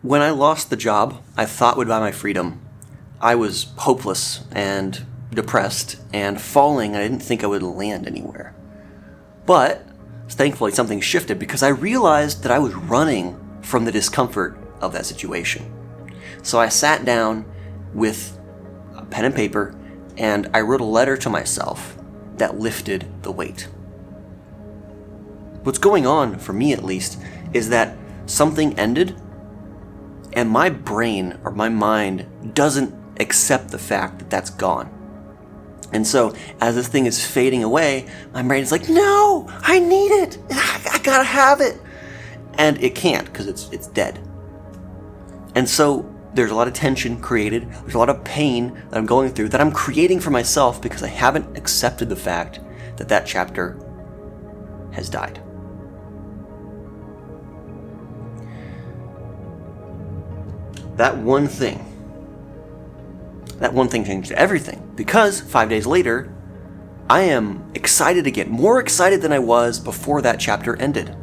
When I lost the job I thought would buy my freedom, I was hopeless and depressed and falling. I didn't think I would land anywhere. But thankfully something shifted because I realized that I was running from the discomfort of that situation. So I sat down with a pen and paper and I wrote a letter to myself that lifted the weight. What's going on, for me at least, is that something ended and my brain or my mind doesn't accept the fact that that's gone. And so as this thing is fading away, my brain is like, no, I need it. I gotta have it. And it can't because it's dead. And so there's a lot of tension created. There's a lot of pain that I'm going through that I'm creating for myself because I haven't accepted the fact that that chapter has died. That one thing changed everything because 5 days later, I am excited again, more excited than I was before that chapter ended.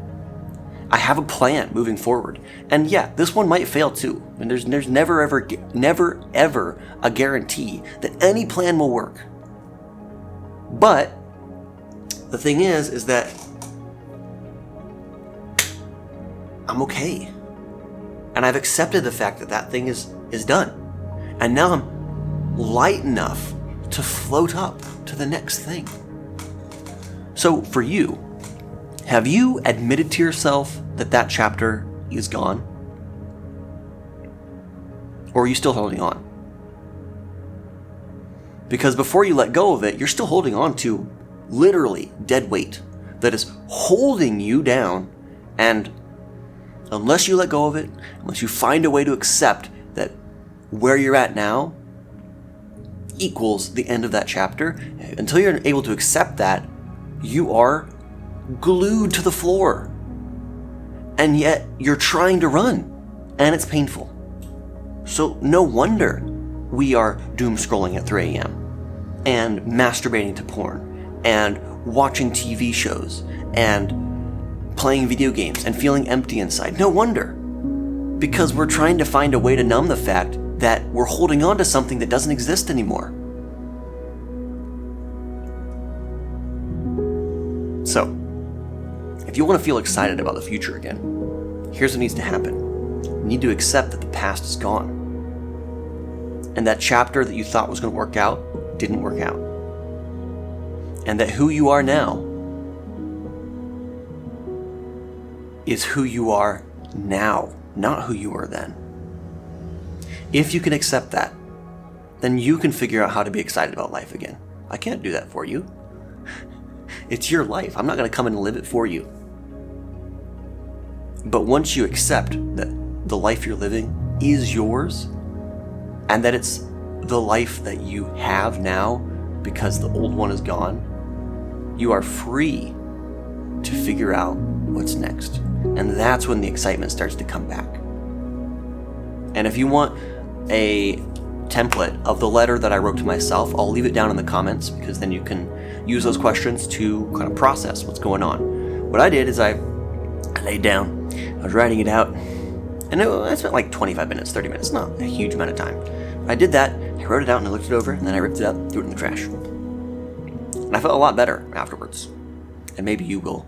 I have a plan moving forward. And yeah, this one might fail too. And there's never ever a guarantee that any plan will work. But the thing is that I'm okay. And I've accepted the fact that that thing is done. And now I'm light enough to float up to the next thing. So for you, have you admitted to yourself that that chapter is gone? Or are you still holding on? Because before you let go of it, you're still holding on to literally dead weight that is holding you down. And unless you let go of it, unless you find a way to accept that where you're at now equals the end of that chapter, until you're able to accept that, you are glued to the floor. And yet you're trying to run, and it's painful. So no wonder we are doom scrolling at 3 a.m. and masturbating to porn and watching TV shows and playing video games and feeling empty inside. No wonder. Because we're trying to find a way to numb the fact that we're holding on to something that doesn't exist anymore. So, if you want to feel excited about the future again, here's what needs to happen. You need to accept that the past is gone. And that chapter that you thought was going to work out didn't work out. And that who you are now is who you are now, not who you were then. If you can accept that, then you can figure out how to be excited about life again. I can't do that for you. It's your life. I'm not going to come in and live it for you. But once you accept that the life you're living is yours, and that it's the life that you have now because the old one is gone, you are free to figure out what's next. And that's when the excitement starts to come back. And if you want a template of the letter that I wrote to myself, I'll leave it down in the comments, because then you can use those questions to kind of process what's going on. What I did is I laid down, I was writing it out, and I spent like 25 minutes, 30 minutes, not a huge amount of time. I did that, I wrote it out and I looked it over, and then I ripped it out, threw it in the trash. And I felt a lot better afterwards. And maybe you will